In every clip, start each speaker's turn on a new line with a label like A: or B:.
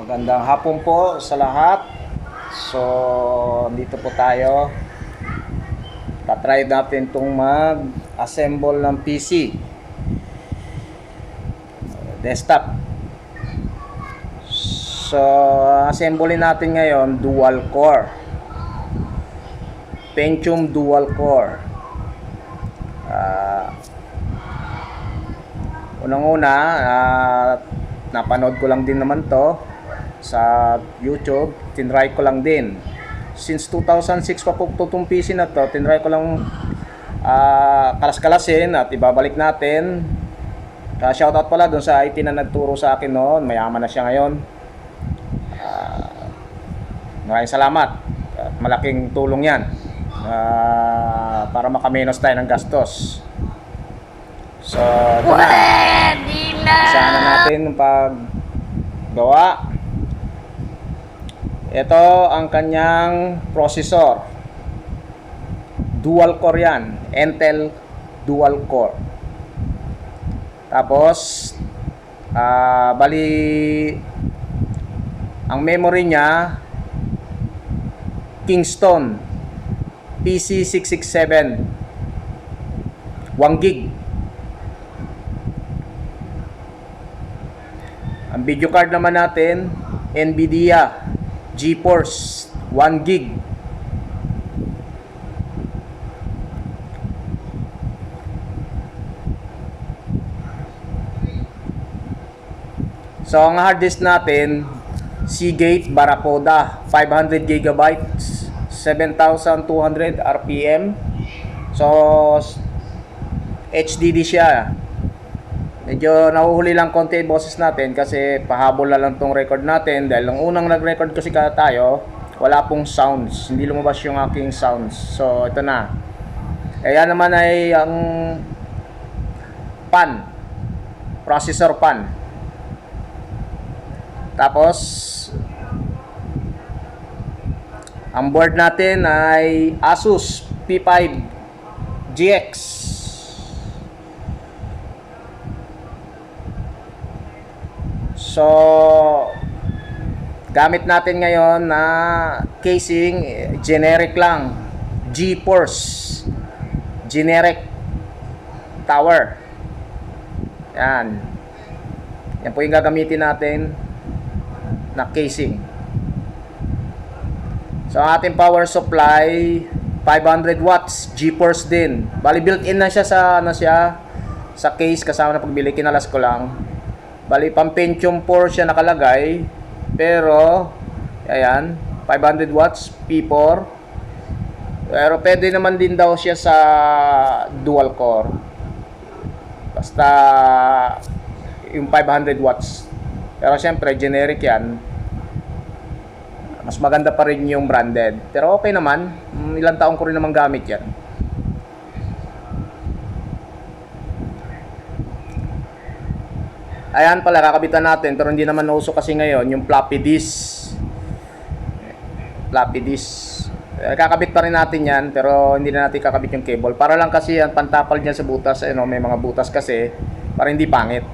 A: Magandang hapon po sa lahat. So, dito po tayo. Tatry natin itong mag-assemble ng PC. Desktop. So, assembly natin ngayon, dual core. Pentium dual core. Unang-una, napanood ko lang din naman to sa YouTube, tinry ko lang din. Since 2006 pa po itong PC na to, tinry ko lang kalas-kalasin at ibabalik natin. Shoutout pala dun sa IT na nagturo sa akin noon, mayaman na siya ngayon. Maraming salamat at malaking tulong yan para makamenos tayo ng gastos. So, ito na. Sana natin paggawa. Ito ang kanyang processor. Dual core yan. Intel dual core. Tapos, bali, ang memory niya, Kingston PC667. 1 gig. Ang video card naman natin, NVIDIA GeForce 1 gig. So ang hard disk natin, Seagate Barracuda 500 gigabytes, 7,200 RPM. So HDD siya. Medyo nahuhuli lang konti yung boses natin kasi pahabol na lang tong record natin dahil nung unang nag-record kasi tayo, wala pong sounds, hindi lumabas yung aking sounds. So ito na. Kaya naman ay ang pan, processor pan. Tapos ang board natin ay Asus P5 GX. So, gamit natin ngayon na casing, generic lang. GeForce generic tower. Yan. Yan po yung gagamitin natin na casing. So, ang ating power supply, 500 watts, GeForce din. Bali, built-in na siya sa case kasama na pagbili. Kinalas ko lang. Bali, pang Pentium 4 siya nakalagay. Pero, ayan, 500 watts, P4. Pero pwede naman din daw siya sa dual core. Basta, yung 500 watts. Pero syempre, generic yan. Mas maganda pa rin yung branded. Pero okay naman. Ilang taong ko rin naman gamit yan. Ayan pala, kakabitan natin. Pero hindi naman nauso kasi ngayon yung floppy disk. Floppy disk. Kakabit pa rin natin yan. Pero hindi na natin kakabit yung cable. Para lang kasi yan, pantapal dyan sa butas. May mga butas kasi. Para hindi pangit.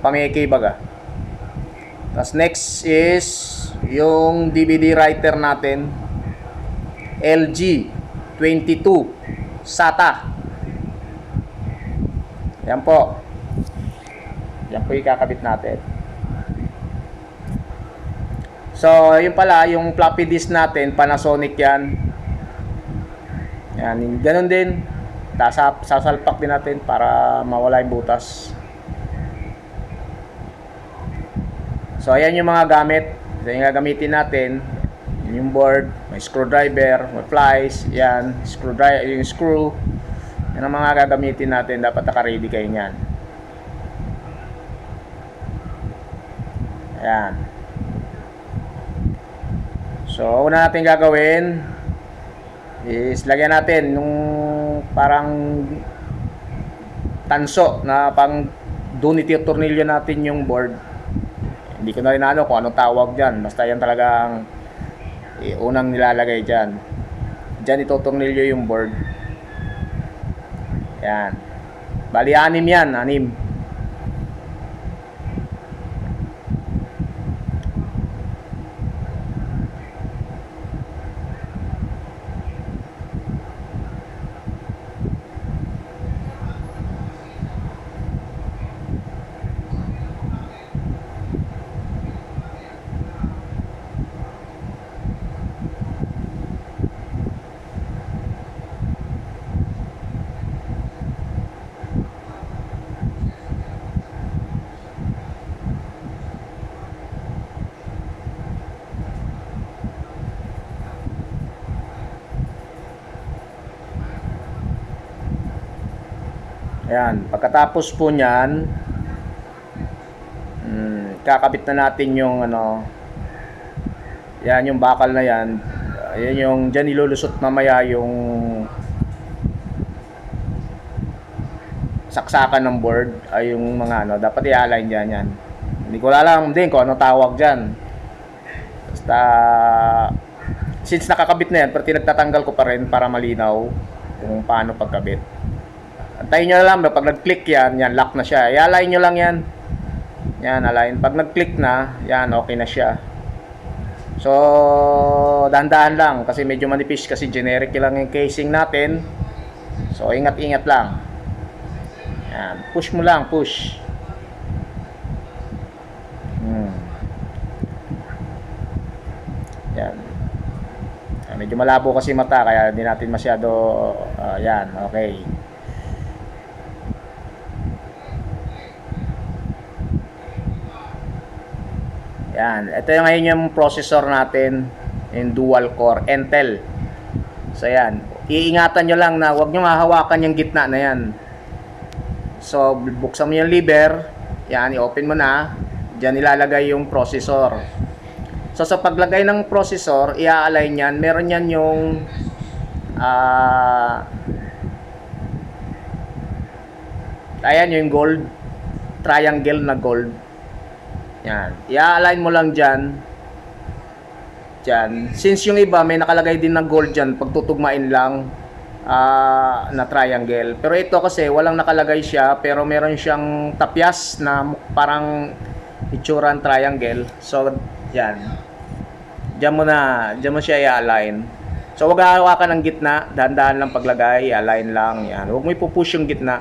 A: Pameke baga. Tapos next is yung DVD writer natin. LG 22 SATA. Yan po. Yan po yung kakabit natin. So, yun pala, yung floppy disk natin, Panasonic yan. Yan, ganun din. Sasalpak din natin para mawala yung butas. So, ayan yung mga gamit. Ito yung gagamitin natin. Yung board, may screwdriver, may pliers, yan, yung screw. Yan ang mga gagamitin natin. Dapat naka-ready kayo yan. Ayan. So, una natin gagawin is lagyan natin nung parang tanso na pang doon ititornilyo natin yung board. Hindi ko na rin kung anong tawag dyan. Basta yan talagang unang nilalagay dyan. Dyan itotornilyo yung board. Ayan. Bali, 6 yan. 6. Ayan, pagkatapos po niyan, kakabit na natin yung ano, yan yung bakal na yan. Ayan yung dyan ilulusot mamaya yung saksakan ng board, ay yung mga ano, dapat i-align dyan yan. Hindi ko alam din kung ano tawag dyan. Basta, since nakakabit na yan, pero tinagtatanggal ko pa rin para malinaw kung paano pagkabit. Antayin nyo lang, pag nag-click yan, lock na siya. I-align nyo lang yan. Yan, align. Pag nag-click na, yan, okay na siya. So, dahan-dahan lang kasi medyo manipis kasi generic lang yung casing natin. So, ingat-ingat lang. Yan, push mo lang, push. Yan. Medyo malabo kasi mata kaya hindi natin masyado yan, okay. Yan, ito yung ngayon yung processor natin in dual core Intel. So yan, iingatan nyo lang na huwag nyo hahawakan yung gitna na yan. So buksan mo yung lever, yan, i-open mo na. Diyan ilalagay yung processor. So sa paglagay ng processor, i-align yan, meron yan yung ayan yung gold, triangle na gold. Yan, i-align mo lang dyan. Dyan, since yung iba may nakalagay din na gold dyan, pagtutugmain lang na triangle. Pero ito kasi walang nakalagay siya, pero meron siyang tapyas na parang itsurang triangle. So yan, dyan mo siya i-align. So huwag hawakan ng gitna, dahan-dahan lang paglagay, i-align lang. Yan, huwag mo ipupush yung gitna.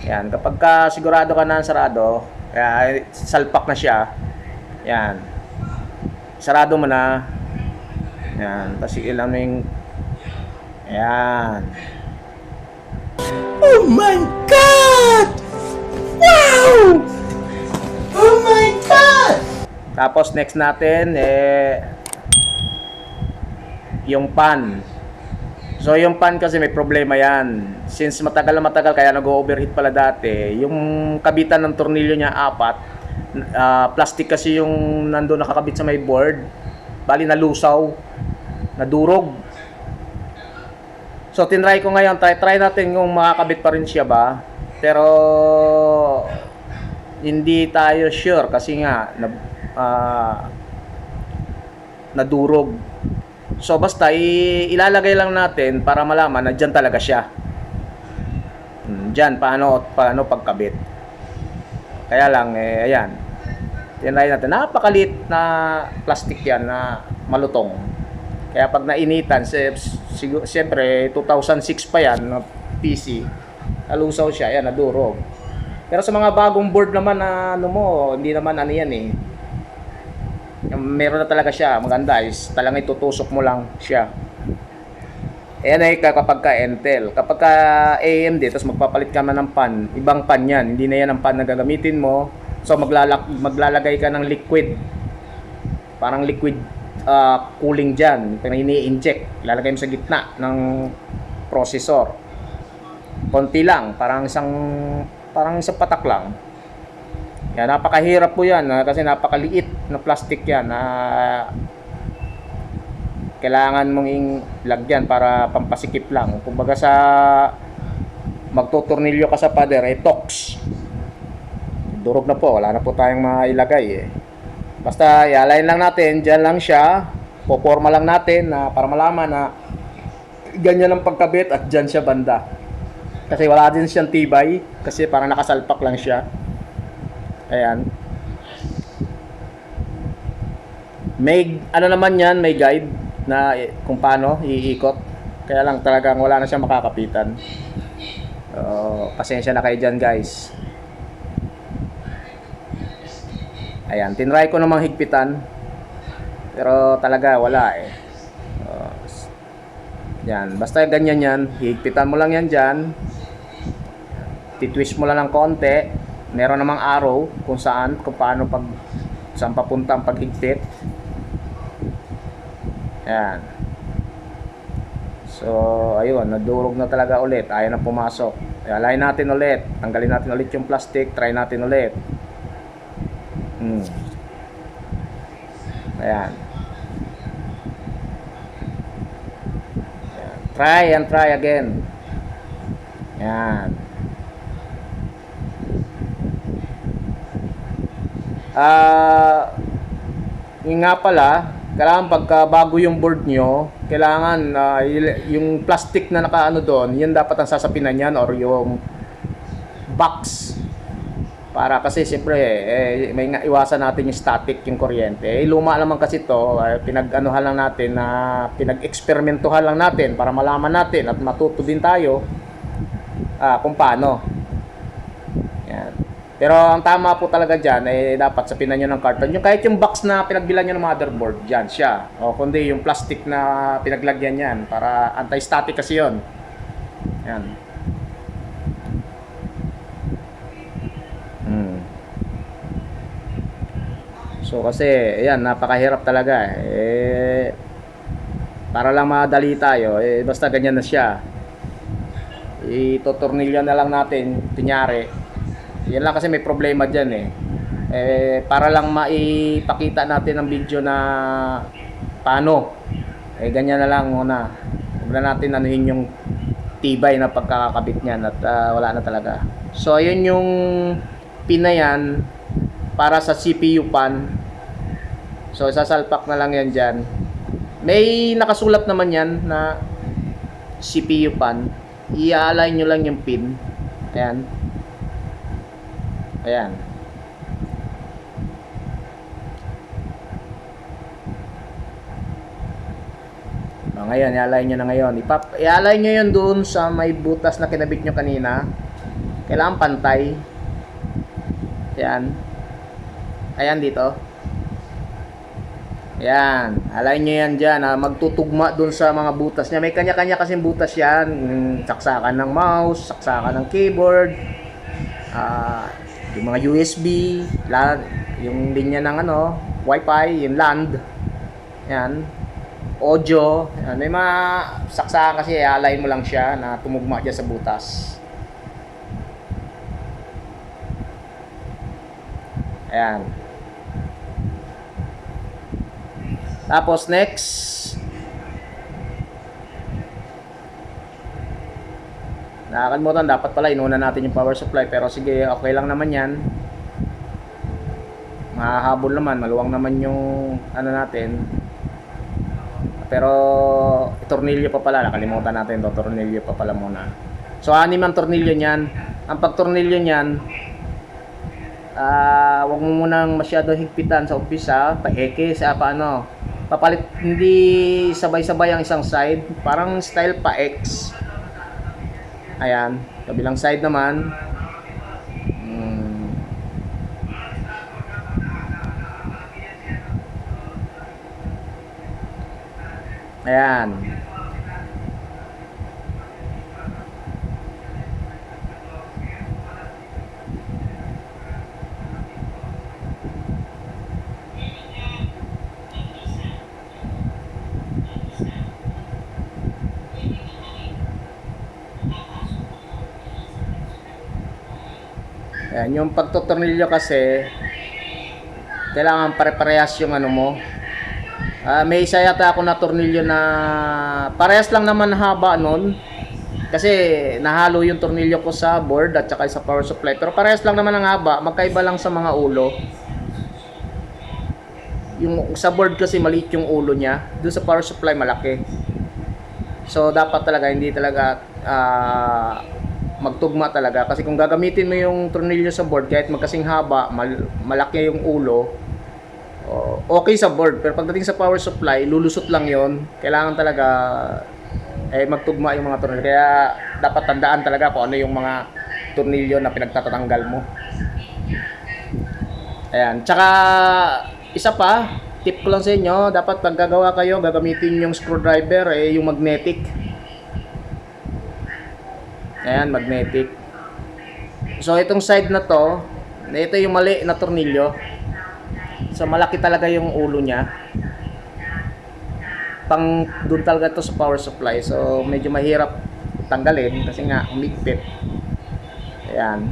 A: Yan, kapag ka sigurado ka na sarado, kaya salpak na siya. Yan, sarado mo na. Yan, tapos ilan mo yung ayan.
B: Oh my God! Wow! Oh my God!
A: Tapos next natin yung pan. So yung pan kasi may problema yan. Since matagal na matagal kaya nag-overheat pala dati. Yung kabitan ng tornilyo niya 4, plastic kasi yung nandoon nakakabit sa may board. Bali nalusaw, nadurog. So tinry ko ngayon, try natin kung makakabit pa rin siya ba. Pero hindi tayo sure kasi nga nadurog. So basta ilalagay lang natin para malaman na dyan talaga siya. Dyan paano pagkabit. Kaya lang ayan. Tinry natin, napakalit na plastic yan na malutong. Kaya pag nainitan, siyempre 2006 pa yan na PC, nalusaw siya, yan, nadurog. Pero sa mga bagong board naman na hindi naman ano yan eh. Meron na talaga siya, maganda is talagang itutusok mo lang siya. Ayan ay kapag ka Intel. Kapag ka AMD, tapos magpapalit ka na ng pan, ibang pan yan, hindi na yan ang pan na gagamitin mo. So maglalagay ka ng liquid, parang liquid cooling dyan, ini-inject, ilalagay mo sa gitna ng processor. Konti lang, parang isang patak lang. Yan, napakahirap po yan kasi napakaliit na plastic yan na kailangan mong lagyan para pampasikip lang. Kumbaga sa magtutornilyo ka sa pader, tox. Durog na po, wala na po tayong mailagay Basta i-align lang natin, dyan lang siya. Poporma lang natin para malaman na ganyan ang pagkabit at dyan siya banda. Kasi wala din siyang tibay, kasi parang nakasalpak lang siya. Ayan. May ano naman yan, may guide na kung paano iikot. Kaya lang talagang wala na siyang makakapitan. Pasensya na kayo dyan guys. Ayan, tinry ko namang higpitan. Pero talaga wala yan, basta ganyan yan. Higpitan mo lang yan dyan. Titwist mo lang ng konti. Meron namang arrow kung paano saan papunta ang paghigpit. Ayan. So, ayun, nadurog na talaga ulit. Ayaw na pumasok. Ialay natin ulit. Tanggalin natin ulit yung plastic. Try natin ulit. Ayan. Try and try again. Ayan. Yun nga pala, kailangan pagka bago yung board nyo, kailangan yung plastic na nakaano doon, yun dapat ang sasapinan yan, or yung box. Para kasi siyempre may iwasan natin yung static, yung kuryente. Luma naman kasi to, pinag-anuhan lang natin, na pinag-eksperimentuhan lang natin para malaman natin at matuto din tayo kung paano. Yan. Pero ang tama po talaga dyan, dapat sapinan nyo ng carton. Yung kahit yung box na pinagbilan nyo ng motherboard, dyan siya. O kundi yung plastic na pinaglagyan yan, para anti-static kasi yun. Yan. So kasi, ayan, napakahirap talaga. Para lang madali tayo, basta ganyan na siya. Itotornilyo na lang natin, kunyari. Yan lang kasi may problema dyan para lang maipakita natin ang video na paano. Ganyan na lang muna. Huwag na natin anuhin yung tibay na pagkakabit niyan at wala na talaga. So ayun yung pin na yan para sa CPU pan. So sasalpak na lang yan dyan. May nakasulat naman yan na CPU pan. I-align nyo lang yung pin. Ayan. Ayan. Ngayon, i-align nyo na ngayon. I-align nyo yun doon sa may butas na kinabit nyo kanina. Kailangan pantay. Ayan. Ayan dito. Ayan. Align nyo yan dyan. Magtutugma doon sa mga butas niya. May kanya-kanya kasing butas yan. Saksakan ng mouse, saksakan ng keyboard, yung mga USB, yung linya ng Wi-Fi, yung LAN. Yan. Audio. Yan. May mga saksakan kasi, i-align mo lang siya na tumugma dyan sa butas. Ayan. Tapos next, nakakalimutan, dapat pala inuna natin yung power supply, pero sige, okay lang naman yan. Mahahabol naman, maluwang naman yung natin. Pero tornilyo pa pala, nakalimutan natin to, tornilyo pa pala muna. So 6 ang tornilyo niyan. Ang pagtornilyo niyan, wag mo munang masyado higpitan sa umpisa, paeke sa paano. Papalit, hindi sabay-sabay ang isang side, parang style pa X. Ayan, kabilang side naman. Ayan. Ayan, yung pagtotornilyo kasi kailangan pare-parehas yung mo. May isa yata ako na tornilyo na parehas lang naman haba nun. Kasi nahalo yung tornilyo ko sa board at saka sa power supply. Pero parehas lang naman ang haba, magkaiba lang sa mga ulo. Yung sa board kasi maliit yung ulo niya, doon sa power supply malaki. So dapat talaga hindi talaga magtugma talaga, kasi kung gagamitin mo yung tornilyo sa board kahit magkasing haba, malaki yung ulo, okay sa board, pero pagdating sa power supply lulusot lang yon. Kailangan talaga magtugma yung mga tornilyo, kaya dapat tandaan talaga kung ano yung mga tornilyo na pinagtatanggal mo. Ayan, tsaka isa pa tip ko lang sa inyo, dapat pag gagawa kayo, gagamitin yung screwdriver yung magnetic. Ayan, magnetic. So itong side na to, ito yung mali na tornilyo. So malaki talaga yung ulo niya. Pang doon talaga to sa power supply. So medyo mahirap tanggalin kasi nga umigpit. Ayan.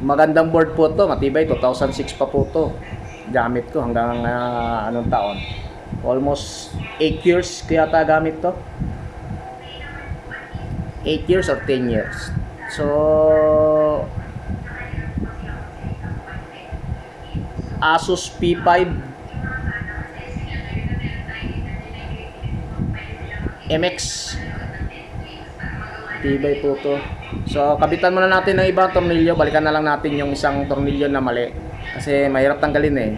A: Magandang board po to, matibay, 2006 pa po to. Gamit ko hanggang anong taon? Almost 8 years kaya ta gamit to. 8 years or 10 years. So Asus P5 MX, tibay po to. So kabitan muna natin ng ibang tornilyo, balikan na lang natin yung isang tornilyo na mali kasi mahirap tanggalin eh,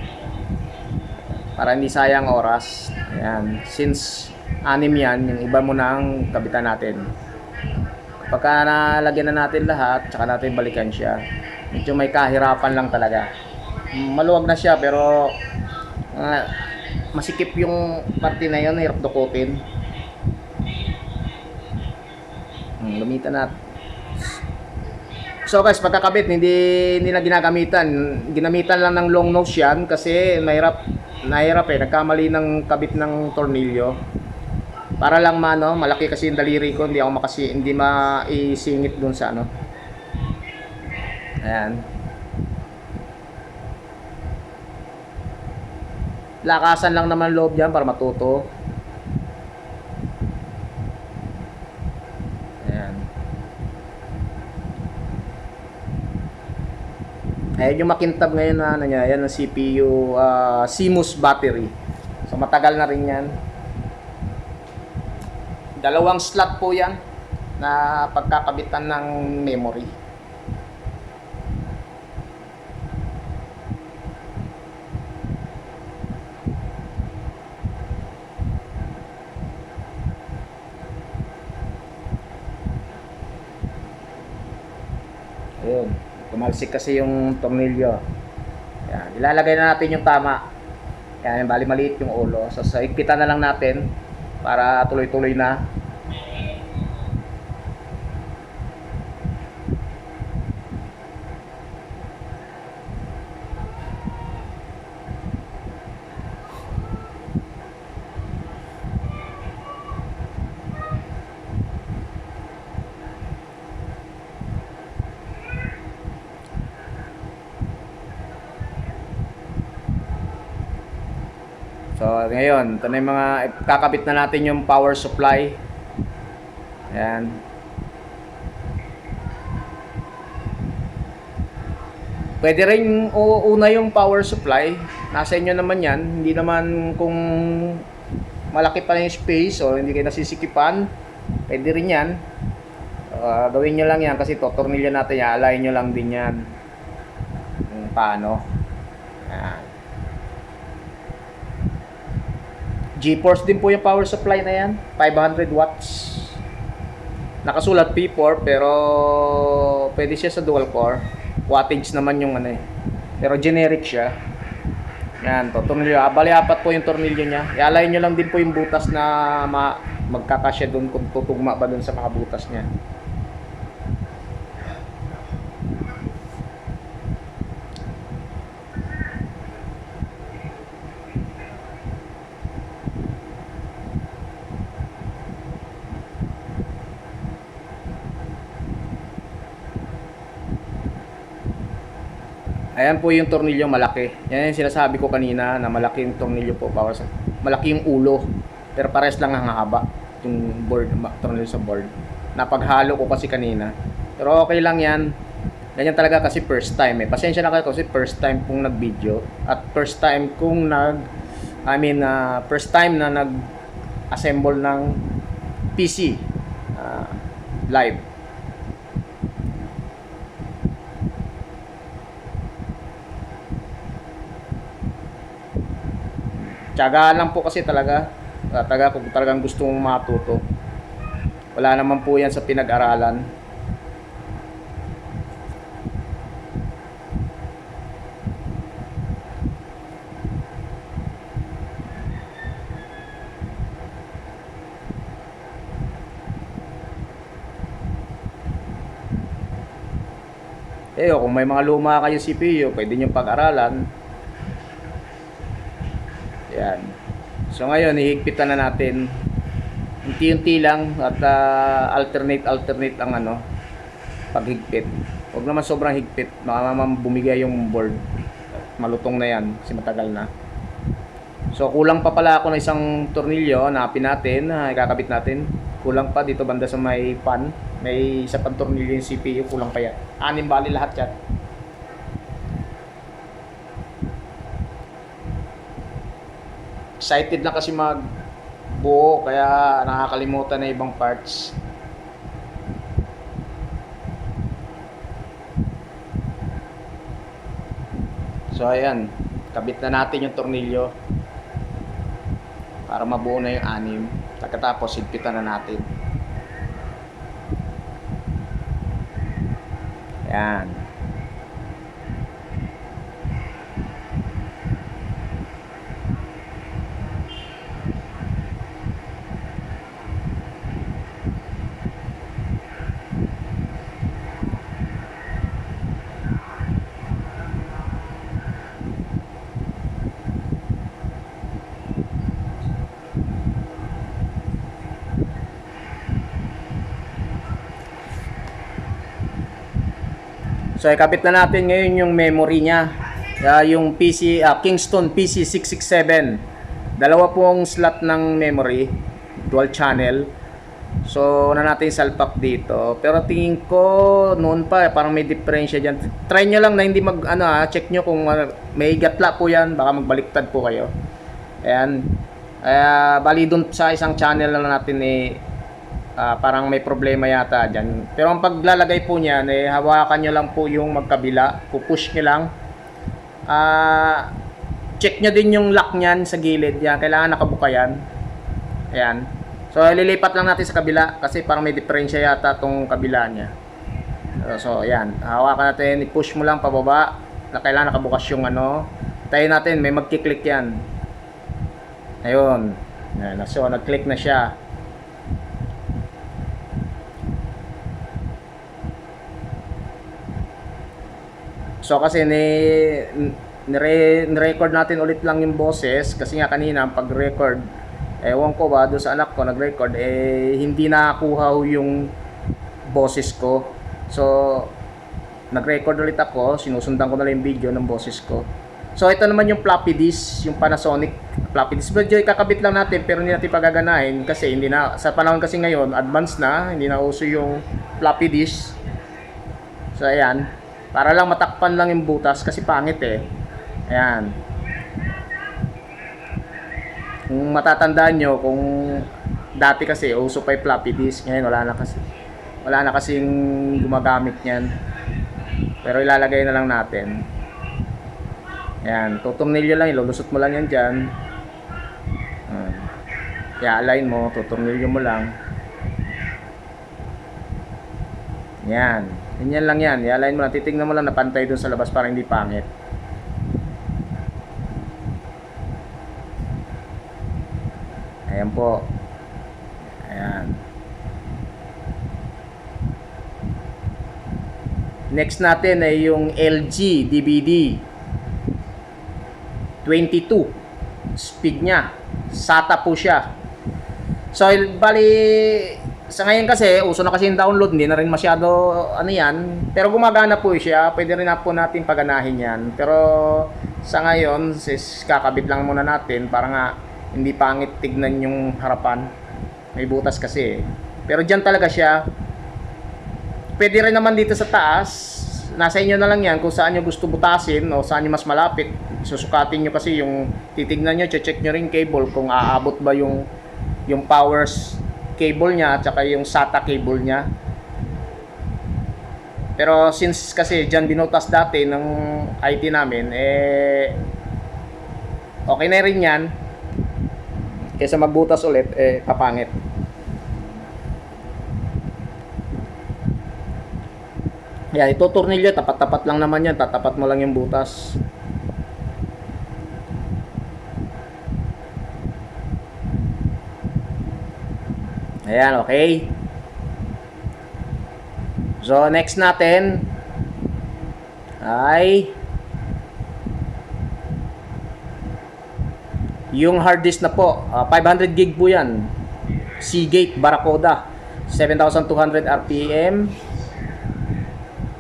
A: para hindi sayang oras. Ayan, since 6 yan, yung iba muna ang kabitan natin. Pagka nalagyan na natin lahat, tsaka natin balikan siya. Medyo may kahirapan lang talaga. Maluwag na siya pero masikip yung parte na yun, hirap dukutin. Gamitan natin. So guys, pagkakabit hindi na ginamitan lang ng long nose yan kasi nahirap eh, nagkamali ng kabit ng tornilyo. Para lang malaki kasi yung daliri ko, hindi maisingit dun sa ano. Ayan. Lakasan lang naman loob diyan para matuto. Ayan yung makintab ngayon na yan ang CPU CMOS battery. So matagal na rin yan. 2 slot po yan na pagkakabitan ng memory. Ayun. Tumalsik kasi yung tornilyo. Yan, ilalagay na natin yung tama. Yan, bali maliit yung ulo. So, higpitan na lang natin para tuloy-tuloy na. So ngayon, ito na yung mga kakabit na natin yung power supply. Ayan. Pwede rin una yung power supply. Nasa inyo naman yan. Hindi naman kung malaki pa yung space o hindi kayo nasisikipan, pwede rin yan. Gawin nyo lang yan kasi tornilyo natin yan. Alayin nyo lang din yan. Paano? Ayan. GeForce din po yung power supply na yan, 500 watts. Nakasulat P4 pero pwede siya sa dual core. Wattage naman yung ano eh. Pero generic siya. Yan, tornilyo. Bali 4 po yung tornilyo niya. Ialay nyo lang din po yung butas na magkakasya doon kung tutugma ba doon sa mga butas niya. Ayan po yung tornilyo malaki. Yan yung sinasabi ko kanina na malaki yung tornilyo po. Malaki yung ulo. Pero pares lang ang haba. Yung board, tornilyo sa board. Napaghalo ko kasi kanina. Pero okay lang yan. Ganyan talaga kasi first time eh. Pasensya na kayo kasi first time kong nag-video. At first time kong first time na nag-assemble ng PC live. Tiyagaan lang po kasi talaga kung talagang gusto mong matuto. Wala naman po yan sa pinag-aralan. Kung may mga luma kayong CPU, pwede nyo pag-aralan. Yan. So ngayon, ihigpitan na natin. Unti-unti lang at alternate ang paghigpit. Huwag naman sobrang higpit, baka naman bumigay yung board. Malutong na yan kasi matagal na. So kulang pa pala ako ng isang tornilyo, hanapin natin, ikakabit natin. Kulang pa dito banda sa may fan. May isa pang tornilyo yung CPU, kulang pa yan. 6 bali lahat yan. Excited na kasi magbuo kaya nakakalimutan na ibang parts. So ayan, kabit na natin yung tornilyo para mabuo na yung 6. Pagkatapos higpitan na natin. Ayan. So ikabit na natin ngayon yung memory niya. Yung PC Kingston PC667. Dalawa pong slot ng memory, dual channel. So na natin salpak dito. Pero tingin ko noon pa parang may diferensya diyan. Try nyo lang na hindi check nyo kung may gatla po 'yan, baka magbaliktad po kayo. Ayan. Bali dun sa isang channel na natin parang may problema yata dyan. Pero ang paglalagay po niyan, hawakan nyo lang po yung magkabila. Pupush nyo lang. Check nyo din yung lock nyan sa gilid. Yan. Kailangan nakabuka yan. Ayan. So, lilipat lang natin sa kabila kasi parang may diferensya yata tong kabila niya. So, ayan. Hawakan natin. I-push mo lang pababa. Kailangan nakabukas yung tayo natin. May magkiklik yan. Ayun. Ayan. So, nag-click na siya. So kasi ni-record natin ulit lang yung boses kasi nga kanina pag-record ewan ko ba doon sa anak ko nag-record hindi nakakuha yung boses ko. So nag-record ulit ako, sinusundan ko na lang yung video ng boses ko. So ito naman yung floppy disk, yung Panasonic floppy disk. Medyo ikakabit lang natin pero hindi natin pagaganahin kasi hindi na sa panahon kasi ngayon advanced na, hindi na uso yung floppy disk. So ayan. Para lang matakpan lang yung butas kasi pangit Ayan. Kung matatandaan nyo, kung dati kasi uso pa yung floppy disk, ngayon wala na kasing gumagamit niyan. Pero ilalagay na lang natin. Ayan, tutornilyo lang, ilulusot mo lang yan dyan. I-align mo, tutornilyo mo lang. Yan. Ganyan lang yan. I-align mo lang. Titignan mo lang na pantay dun sa labas para hindi pangit. Ayan po. Ayan. Next natin ay yung LG DVD 22. Speed niya. SATA po siya. So, bali sa ngayon kasi, uso na kasi yung download, hindi na rin masyado yan. Pero gumagana po siya, pwede rin na po natin paganahin yan. Pero sa ngayon, kakabit lang muna natin para nga hindi pangit tignan yung harapan. May butas kasi Pero dyan talaga siya. Pwede rin naman dito sa taas. Nasa inyo na lang yan kung saan nyo gusto butasin o saan nyo mas malapit. Susukatin nyo kasi yung titignan nyo, check nyo rin cable kung aabot ba yung powers cable niya at saka yung SATA cable niya. Pero since kasi dyan binutas dati ng IT namin, okay na rin yan. Kaysa magbutas ulit, papangit. Yan, ito tornilyo, tapat-tapat lang naman yan. Tatapat mo lang yung butas. Ayan, okay. So, next natin ay Yung hard disk na po, 500 gig po yan. Seagate Barracuda, 7,200 RPM.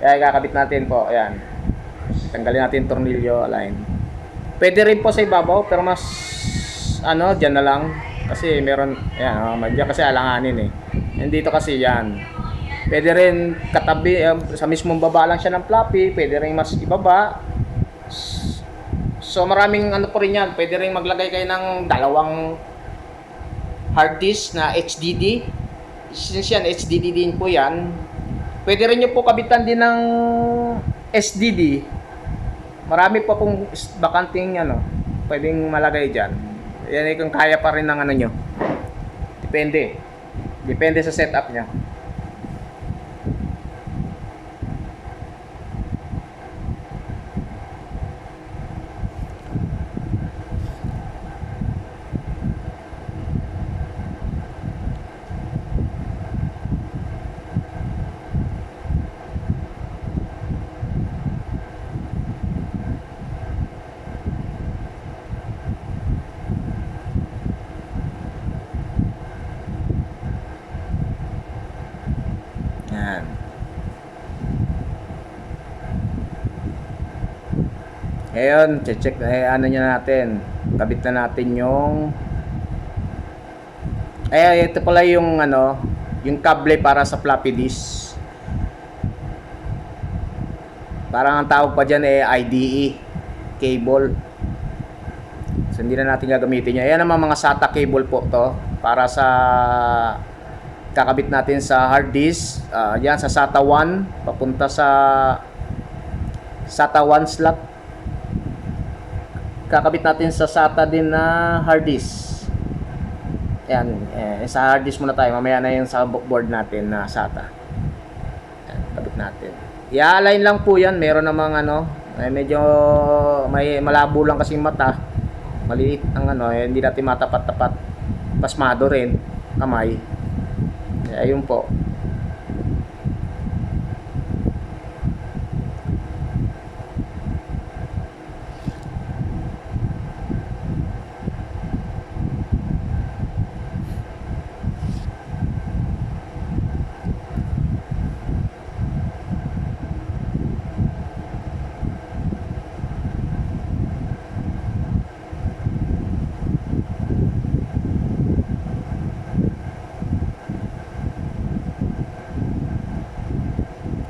A: Kaya kakabit natin po, ayan. Tanggalin natin yung tornilyo, align. Pwede rin po sa ibabaw, pero mas dyan na lang. Kasi meron, ayan, dyan kasi alanganin eh. And dito kasi yan. Pwede rin katabi, sa mismong baba lang siya ng floppy, pwede rin mas ibaba. So maraming po rin yan. Pwede rin maglagay kayo ng dalawang hard disk na HDD. Since yan, HDD din po yan. Pwede rin nyo po kabitan din ng SDD. Marami pa pong bakanting pwedeng malagay dyan. Yan ay kung kaya pa rin ng nyo. Depende. Depende sa setup nya. Yan. Ngayon, check nyo natin. Kabit na natin yung ito pala yung yung kable para sa floppy disk. Parang ang tawag pa dyan IDE cable. So hindi na natin gagamitin yan. Ayan naman mga SATA cable po to para sa kakabit natin sa hard disk. Yan sa SATA 1 papunta sa SATA 1 slot. Kakabit natin sa SATA din na hard disk. Yan, sa hard disk muna tayo. Mamaya na yung sa board natin na SATA. Yan, kabit natin. I-align lang po yan. Meron namang medyo may malabo lang kasing mata. Maliit ang hindi natin matapat-tapat. Pasmado rin kamay. Ayun po.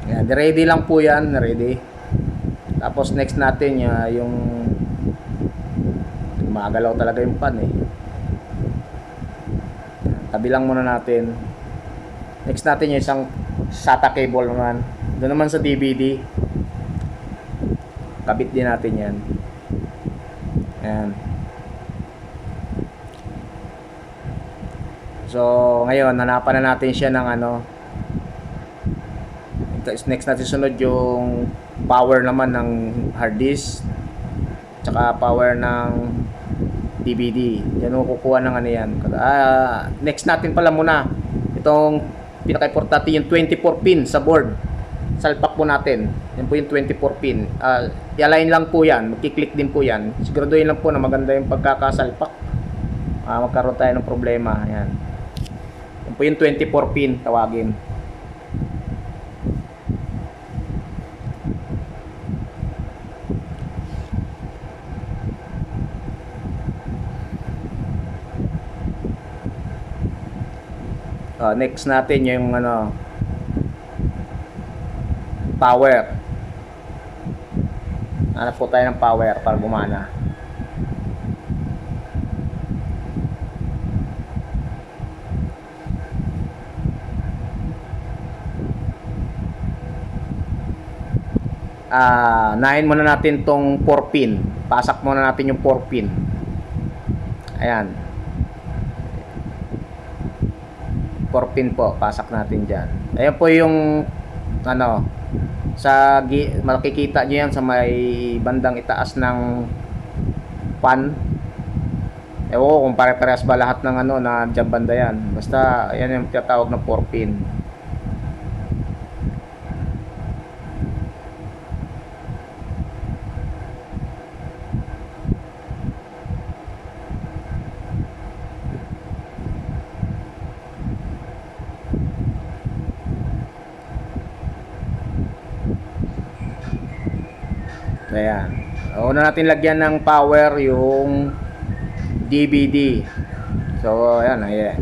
A: Yan, ready lang po yan, ready. Tapos next natin yung magalaw talaga yung pan eh. Tabi lang muna natin. Next natin yung isang SATA cable naman. Doon naman sa DVD. Kabit din natin yan. Yan. So, ngayon, hanapan na natin siya ng next natin sunod yung power naman ng hard disk tsaka power ng DVD. Yan mo kukuha ng yan. Next natin pala muna itong pinaka-importante yung 24 pin sa board. Salpak po natin. Yan po yung 24 pin. I-align lang po yan. Magkiklik din po yan. Siguraduhin lang po na maganda yung pagkakasalpak. Magkaroon tayo ng problema. Yan. Yan po yung 24 pin tawagin. Next natin yung power. Hanap po tayo ng power para gumana. Nahin muna natin tong 4 pin. Pasak muna natin yung 4 pin. Ayan. 4 pin po, pasak natin dyan. Ayan po yung makikita nyo yan sa may bandang itaas ng pan. Ewan ko kung pare-parehas ba lahat ng na dyan banda yan. Basta yan yung tinatawag na 4 pin. Ayan. Una natin lagyan ng power yung DVD. So, ayan. Ayan.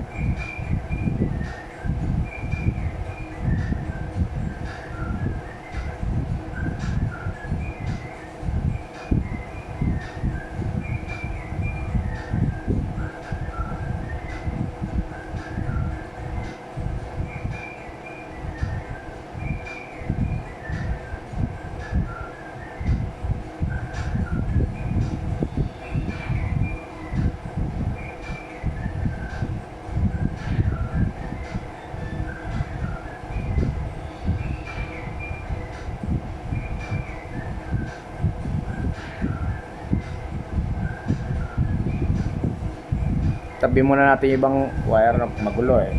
A: Tabi muna natin yung ibang wire na magulo eh.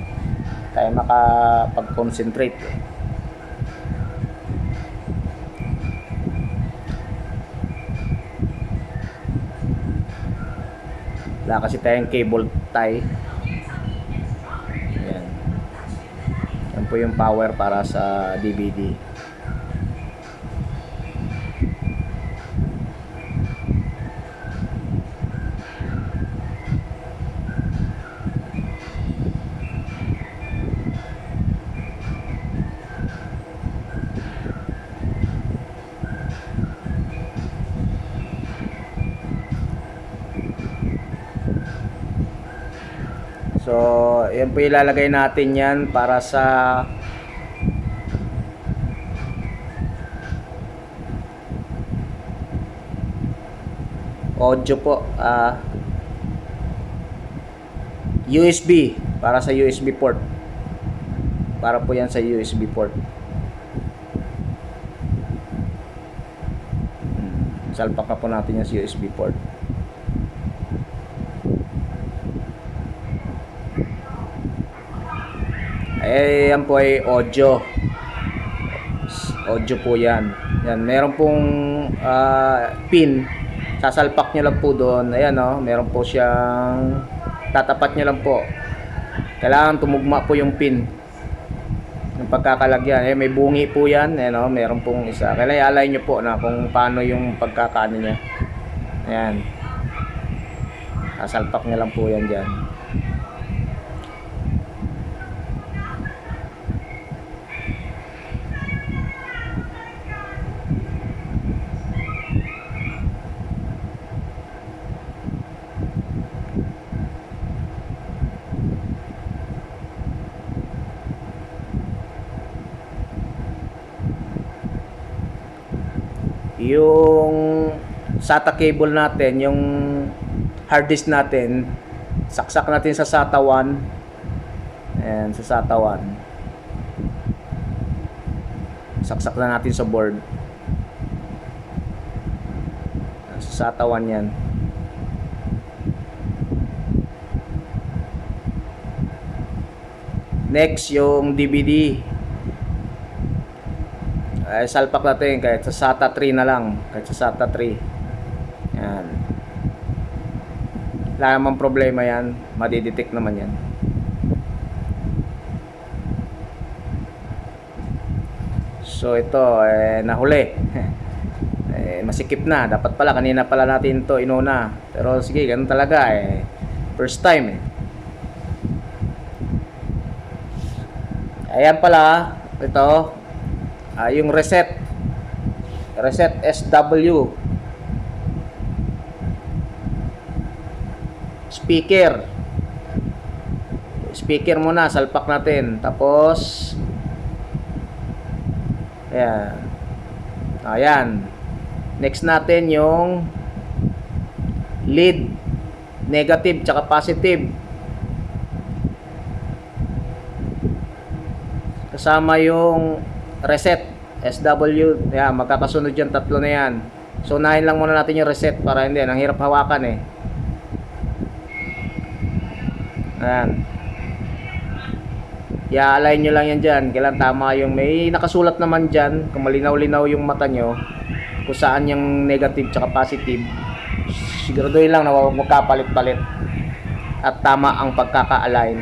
A: Tayo makapag-concentrate eh. Wala kasi tayong cable tie. Ayan. Yan po yung power para sa DVD. So, yan po ilalagay natin yan para sa audio po. USB. Para sa USB port. Para po yan sa USB port. Salpak na po natin yan sa USB port. Eh, yan po ay audio. Audio po yan. Yan, meron pong pin. Sasalpak nyo lang po doon. Ayan o, meron po siyang tatapat nyo lang po. Kailangan tumugma po yung pin ng pagkakalagyan. Eh, may bungi po yan. Ayan o, meron pong isa. Kailangan i-align nyo po na kung paano yung pagkakano niya. Ayan. Sasalpak nyo lang po yan dyan. Yung SATA cable natin, yung hard disk natin, saksak natin sa SATA 1. Ayan, sa SATA 1. Saksak na natin sa board. Sa SATA 1 yan. Next, yung DVD. Ay, salpak natin kahit sa SATA 3 na lang. Kahit sa SATA 3. Yan. Wala namang problema yan. Madidetect naman yan. So ito, nahuli. Masikip na. Dapat pala, kanina pala natin to inuna. Pero sige, ganun talaga first time Ayan pala, ito. Yung reset SW speaker muna, salpak natin, tapos ayan, next natin yung lead, negative tsaka positive, kasama yung reset SW. Yan, magkakasunod yan, tatlo na yan. So unahin lang muna natin yung reset para hindi, ang hirap hawakan Ayan. I-align nyo lang yan dyan. Kailan tama yung, may nakasulat naman dyan, kung malinaw-linaw yung mata nyo kung saan yung negative tsaka positive. Siguraduhin lang na huwag magkapalit-palit at tama ang pagkaka-align.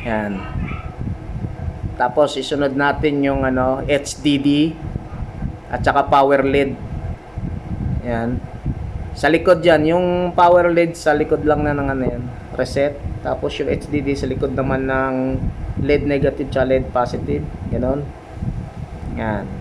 A: Yan. Tapos isunod natin yung ano, HDD at saka power LED. Yan. Sa likod yan, yung power LED sa likod lang na ng ano yan, reset. Tapos yung HDD sa likod naman ng LED negative at LED positive. Ganon. Yan.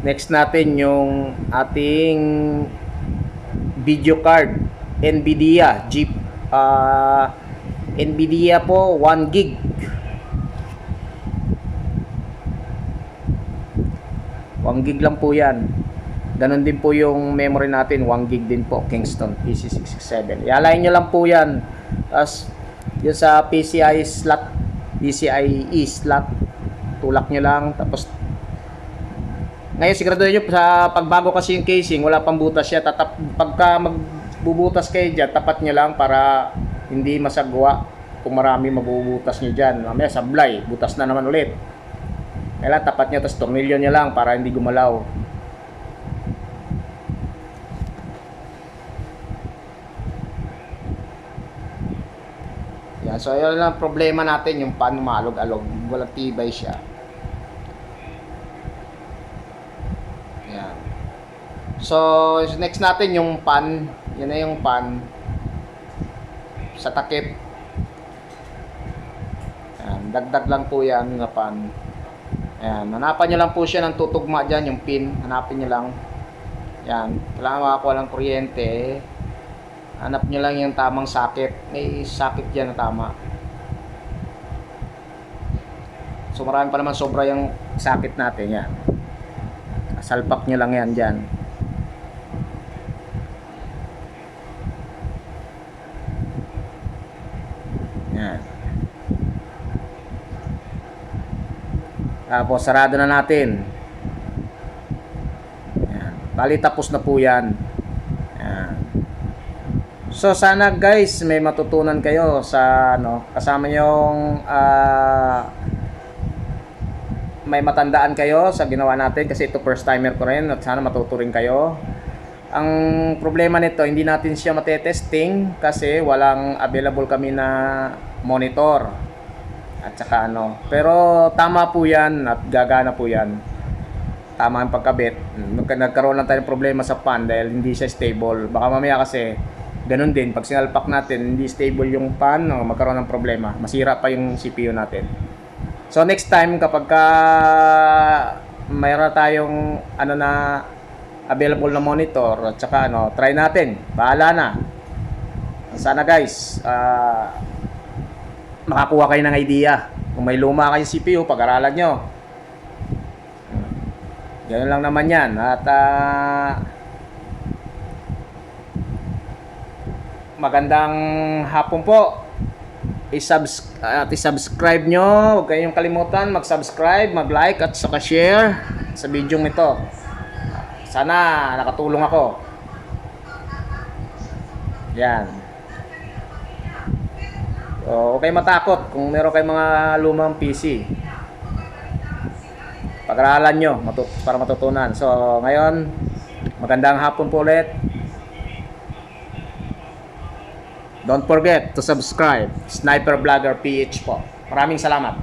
A: Next natin yung ating video card, NVIDIA Jeep NVIDIA po 1 gig. 1 gig lang po yan. Ganon din po yung memory natin, 1 gig din po, Kingston PC667. I-align nyo lang po yan. Tapos yun sa PCIe slot, tulak nyo lang. Tapos ngayon, siguraduhin nyo sa pagbago kasi yung casing, wala pang butas siya. Pagka magbubutas kayo dyan, tapat nyo lang para hindi masagwa kung marami mabubutas nyo dyan. Mamaya sablay, butas na naman ulit. Kailangan tapat nyo, tapos tornilyo nyo lang para hindi gumalaw. Yan, so yun lang problema natin, yung pan malog-alog, walang tibay siya. So, next natin yung pan. Yan na yung pan sa takip. Ayan, dagdag lang po yan na pan. Ayan, hanapan nyo lang po siya ng tutugma dyan, yung pin. Hanapin nyo lang. Ayan, kailangan makakuha ng kuryente. Hanap nyo lang yung tamang socket. May socket dyan na tama. So, marami pa naman sobra yung socket natin. Yan. Salpak nyo lang yan dyan. Yan. Tapos sarado na natin. Yan. Bali tapos na po yan. Yan. So sana guys may matutunan kayo sa ano, kasama yung may matandaan kayo sa ginawa natin kasi ito first timer ko rin at sana matuto rin kayo. Ang problema nito, hindi natin siya matetesting kasi walang available kami na monitor at saka ano. Pero tama po yan at gagana po yan. Tama ang pagkabit. Nagkaroon lang tayo ng problema sa pan dahil hindi siya stable. Baka mamaya kasi ganun din, pag sinalpak natin hindi stable yung pan, no, magkaroon ng problema. Masira pa yung CPU natin. So next time kapag mayroon tayong ano na available na monitor at saka ano, try natin. Bahala na. Sana guys, makakuha kayo ng idea. Kung may luma kayong CPU, pag-aralan nyo. Ganun lang naman yan. At magandang hapon po. I-subscribe nyo. Huwag kayong kalimutan mag-subscribe, mag-like at saka share sa video ito. Sana nakatulong ako. Yan. So, okay matakot kung meron kayong mga lumang PC. Pag-aralan nyo para matutunan. So, ngayon, magandang hapon po ulit. Don't forget to subscribe. Sniper Vlogger PH po. Maraming salamat.